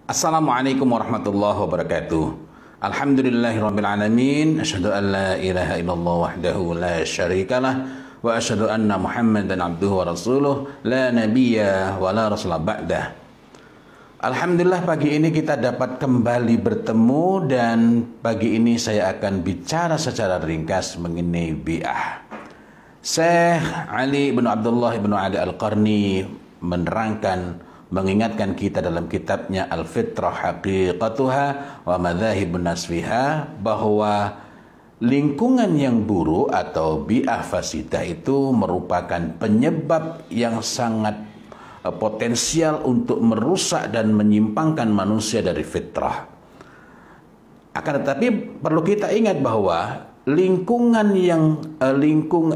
Assalamualaikum warahmatullahi wabarakatuh. Alhamdulillahirabbil alamin, asyhadu an la ilaha illallah wahdahu la syarikalah wa asyhadu anna Muhammadan abduhu wa rasuluh la nabiyya wa la rasula ba'dah. Alhamdulillah pagi ini kita dapat kembali bertemu dan pagi ini saya akan bicara secara ringkas mengenai bi'ah. Syekh Ali bin Abdullah bin Ali Al-Qarni mengingatkan kita dalam kitabnya Al-Fitrah Haqiqatuha wa Madzahibun Nasfiha bahwa lingkungan yang buruk atau bi'ah fasidah itu merupakan penyebab yang sangat potensial untuk merusak dan menyimpangkan manusia dari fitrah. Akan tetapi perlu kita ingat bahwa lingkungan yang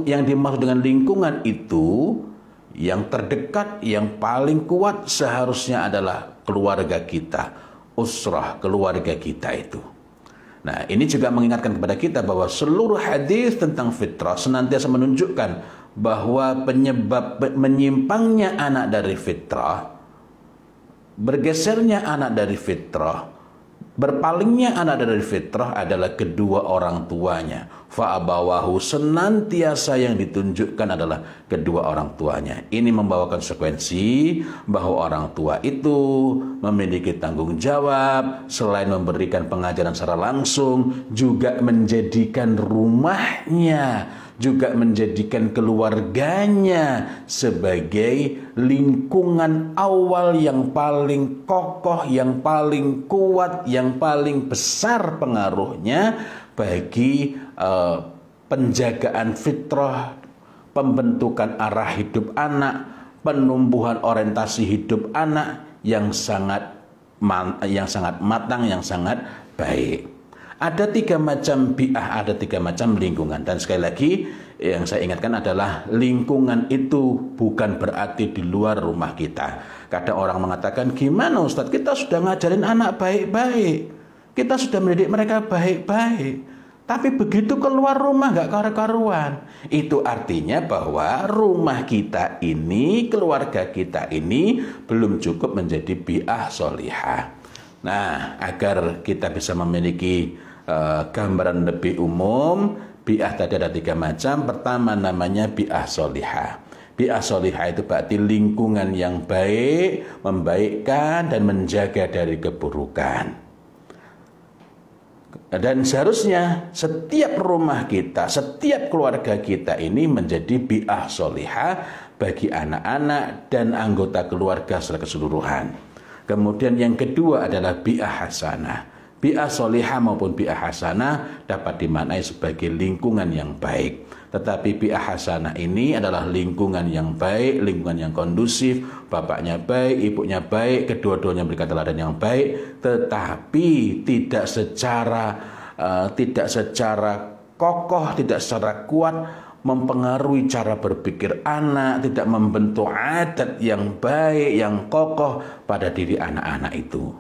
dimaksud dengan lingkungan itu yang terdekat, yang paling kuat seharusnya adalah keluarga kita, usrah, keluarga kita itu. Nah, ini juga mengingatkan kepada kita bahwa seluruh hadis tentang fitrah senantiasa menunjukkan bahwa penyebab menyimpangnya anak dari fitrah, bergesernya anak dari fitrah, berpalingnya anak dari fitrah adalah kedua orang tuanya. Fa'abawahu, senantiasa yang ditunjukkan adalah kedua orang tuanya. Ini membawa konsekuensi bahwa orang tua itu memiliki tanggung jawab, selain memberikan pengajaran secara langsung, juga menjadikan rumahnya, juga menjadikan keluarganya sebagai lingkungan awal yang paling kokoh, yang paling kuat, yang paling besar pengaruhnya bagi penjagaan fitrah, pembentukan arah hidup anak, penumbuhan orientasi hidup anak yang sangat matang, yang sangat baik. Ada tiga macam bi'ah, ada tiga macam lingkungan. Dan sekali lagi yang saya ingatkan adalah lingkungan itu bukan berarti di luar rumah kita. Kadang orang mengatakan, gimana Ustadz, kita sudah ngajarin anak baik-baik, kita sudah mendidik mereka baik-baik, tapi begitu keluar rumah nggak karu-karuan. Itu artinya bahwa rumah kita ini, keluarga kita ini belum cukup menjadi bi'ah solihah. Nah, agar kita bisa memiliki gambaran lebih umum, bi'ah tadi ada tiga macam. Pertama namanya bi'ah solihah. Bi'ah solihah itu berarti lingkungan yang baik, membaikkan dan menjaga dari keburukan. Dan seharusnya setiap rumah kita, setiap keluarga kita ini menjadi bi'ah solihah bagi anak-anak dan anggota keluarga secara keseluruhan. Kemudian yang kedua adalah bi'ah hasanah. Bi'ah solihah maupun bi'ah hasanah dapat dimaknai sebagai lingkungan yang baik. Tetapi bi'ah hasanah ini adalah lingkungan yang baik, lingkungan yang kondusif, bapaknya baik, ibunya baik, kedua-duanya memberikan teladan yang baik, tetapi tidak secara kokoh, tidak secara kuat mempengaruhi cara berpikir anak, tidak membentuk adat yang baik, yang kokoh pada diri anak-anak itu.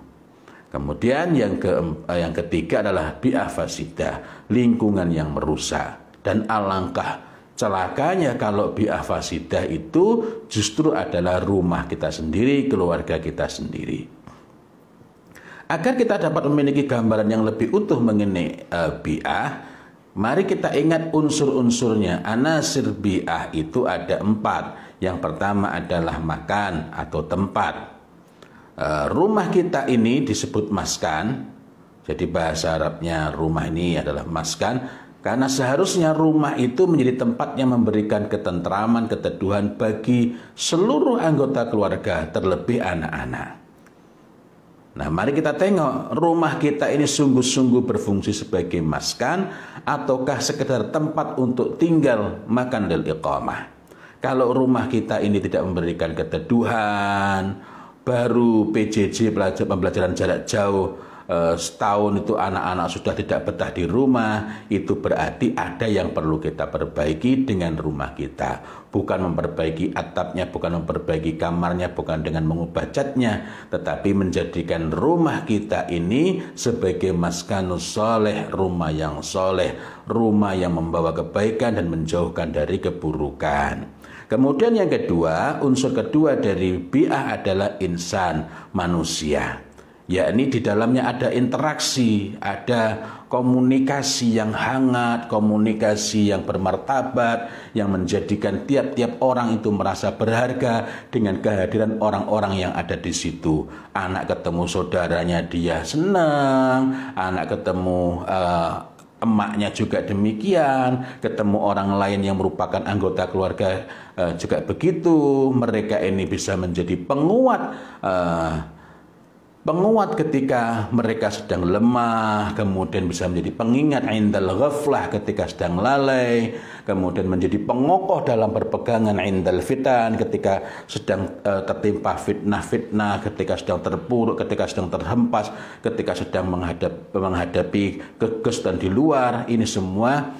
Kemudian yang ketiga adalah bi'ah fasidah, lingkungan yang merusak. Dan alangkah celakanya kalau bi'ah fasidah itu justru adalah rumah kita sendiri, keluarga kita sendiri. Agar kita dapat memiliki gambaran yang lebih utuh mengenai bi'ah, mari kita ingat unsur-unsurnya. Anasir bi'ah itu ada 4. Yang pertama adalah makan atau tempat. Rumah kita ini disebut maskan. Jadi bahasa Arabnya rumah ini adalah maskan, karena seharusnya rumah itu menjadi tempat yang memberikan ketentraman, keteduhan bagi seluruh anggota keluarga, terlebih anak-anak. Nah, mari kita tengok rumah kita ini sungguh-sungguh berfungsi sebagai maskan ataukah sekedar tempat untuk tinggal, makan dan iqamah. Kalau rumah kita ini tidak memberikan keteduhan, baru PJJ pembelajaran jarak jauh, setahun itu anak-anak sudah tidak betah di rumah, itu berarti ada yang perlu kita perbaiki dengan rumah kita. Bukan memperbaiki atapnya, bukan memperbaiki kamarnya, bukan dengan mengubah catnya, tetapi menjadikan rumah kita ini sebagai maskanus soleh, rumah yang soleh, rumah yang membawa kebaikan dan menjauhkan dari keburukan. Kemudian yang kedua, unsur kedua dari bi'ah adalah insan, manusia. yakni di dalamnya ada interaksi, ada komunikasi yang hangat, komunikasi yang bermartabat, yang menjadikan tiap-tiap orang itu merasa berharga dengan kehadiran orang-orang yang ada di situ. Anak ketemu saudaranya dia senang, anak ketemu emaknya juga demikian, ketemu orang lain yang merupakan anggota keluarga juga begitu. Mereka ini bisa menjadi penguat ketika mereka sedang lemah, kemudian bisa menjadi pengingat indal ghaflah ketika sedang lalai, kemudian menjadi pengokoh dalam berpegangan indal fitan ketika sedang tertimpa fitnah-fitnah, ketika sedang terpuruk, ketika sedang terhempas, ketika sedang menghadapi kegestuhan di luar. Ini semua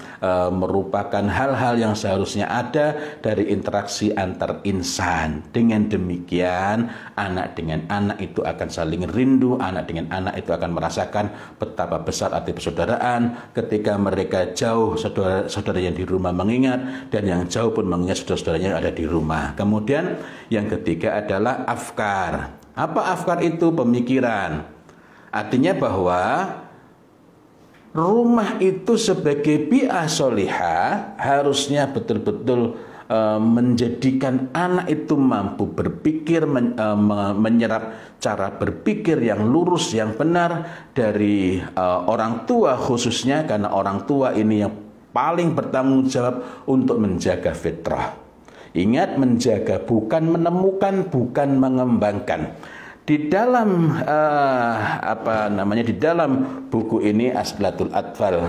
merupakan hal-hal yang seharusnya ada dari interaksi antar insan. Dengan demikian, anak dengan anak itu akan saling rindu, anak dengan anak itu akan merasakan betapa besar arti persaudaraan. Ketika mereka jauh, saudara-saudara yang di rumah mengingat, dan yang jauh pun mengingat saudara-saudaranya yang ada di rumah. Kemudian yang ketiga adalah afkar. Apa afkar itu? Pemikiran. Artinya bahwa rumah itu sebagai bi'ah solihah harusnya betul-betul menjadikan anak itu mampu berpikir, menyerap cara berpikir yang lurus, yang benar dari orang tua khususnya, karena orang tua ini yang paling bertanggung jawab untuk menjaga fitrah. Ingat, menjaga bukan menemukan, bukan mengembangkan. Di dalam di dalam buku ini Aslatul Atfal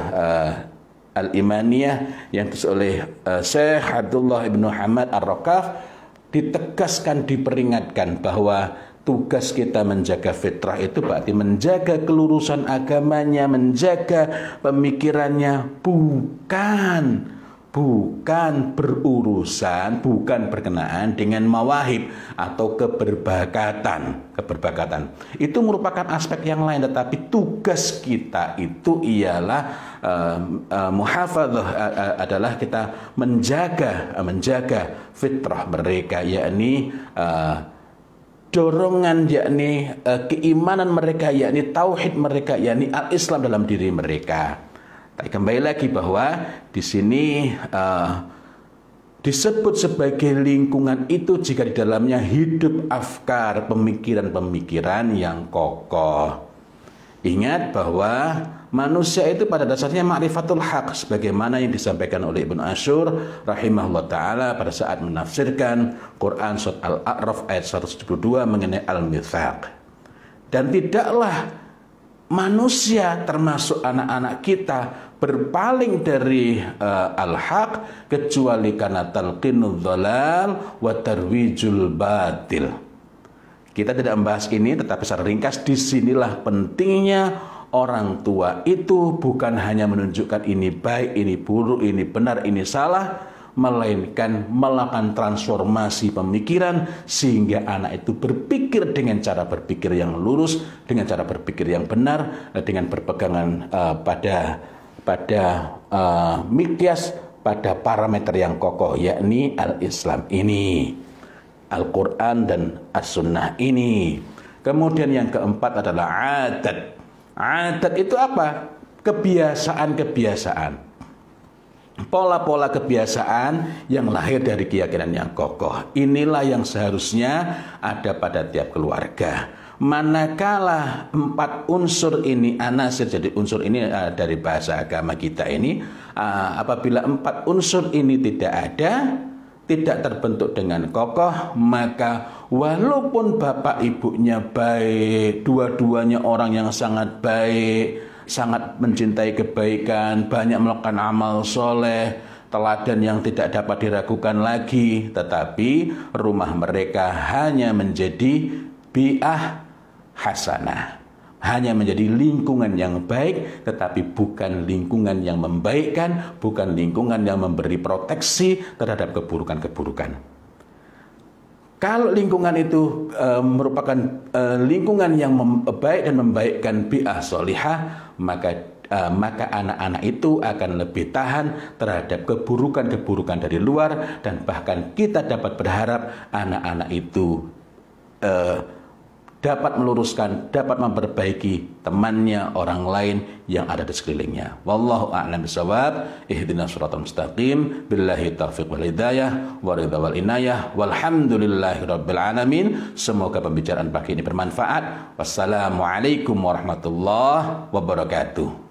Al-Imaniyah yang ditulis oleh Syekh Abdullah ibnu Hamad Ar-Rakaf, ditegaskan, diperingatkan bahwa tugas kita menjaga fitrah itu berarti menjaga kelurusan agamanya, menjaga pemikirannya, bukan berurusan, bukan berkenaan dengan mawahib atau keberbakatan. Itu merupakan aspek yang lain, tetapi tugas kita itu ialah muhafadzah, adalah kita menjaga fitrah mereka, yakni dorongan, yakni keimanan mereka, yakni tauhid mereka, yakni al-Islam dalam diri mereka. Tapi kembali lagi bahwa di sini disebut sebagai lingkungan itu jika di dalamnya hidup afkar, pemikiran-pemikiran yang kokoh. Ingat bahwa manusia itu pada dasarnya ma'rifatul haq, sebagaimana yang disampaikan oleh Ibnu Asyur rahimahullah ta'ala pada saat menafsirkan Quran surat Al-A'raf ayat 172 mengenai al-mitsaq. Dan tidaklah manusia termasuk anak-anak kita berpaling dari al-haq kecuali karena talqinud dhalal wa tarwijul batil. Kita tidak membahas ini, tetapi secara ringkas disinilah pentingnya orang tua itu bukan hanya menunjukkan ini baik, ini buruk, ini benar, ini salah, melainkan melakukan transformasi pemikiran sehingga anak itu berpikir dengan cara berpikir yang lurus, dengan cara berpikir yang benar, dengan berpegangan pada mikyas, pada parameter yang kokoh, yakni al-Islam ini, Al-Quran dan As-Sunnah ini. Kemudian yang keempat adalah adat. Adat itu apa? Kebiasaan-kebiasaan, pola-pola kebiasaan yang lahir dari keyakinan yang kokoh. Inilah yang seharusnya ada pada tiap keluarga. Manakala empat unsur ini, anasir, jadi unsur ini dari bahasa agama kita ini, apabila empat unsur ini tidak ada, tidak terbentuk dengan kokoh, maka walaupun bapak ibunya baik, dua-duanya orang yang sangat baik, sangat mencintai kebaikan, banyak melakukan amal soleh, teladan yang tidak dapat diragukan lagi, tetapi rumah mereka hanya menjadi bi'ah hasanah, hanya menjadi lingkungan yang baik, tetapi bukan lingkungan yang membaikkan, bukan lingkungan yang memberi proteksi terhadap keburukan-keburukan. Kalau lingkungan itu merupakan lingkungan yang baik dan membaikkan bi'ah solihah, maka anak-anak itu akan lebih tahan terhadap keburukan-keburukan dari luar, dan bahkan kita dapat berharap anak-anak itu dapat meluruskan, dapat memperbaiki temannya, orang lain yang ada di sekelilingnya. Wallahu a'lam bishawab. Ihdinas shiratal mustaqim. Billahi taufiq wal hidayah, wa ridha wal inayah. Walhamdulillahirabbil alamin. Semoga pembicaraan pagi ini bermanfaat. Wassalamualaikum warahmatullahi wabarakatuh.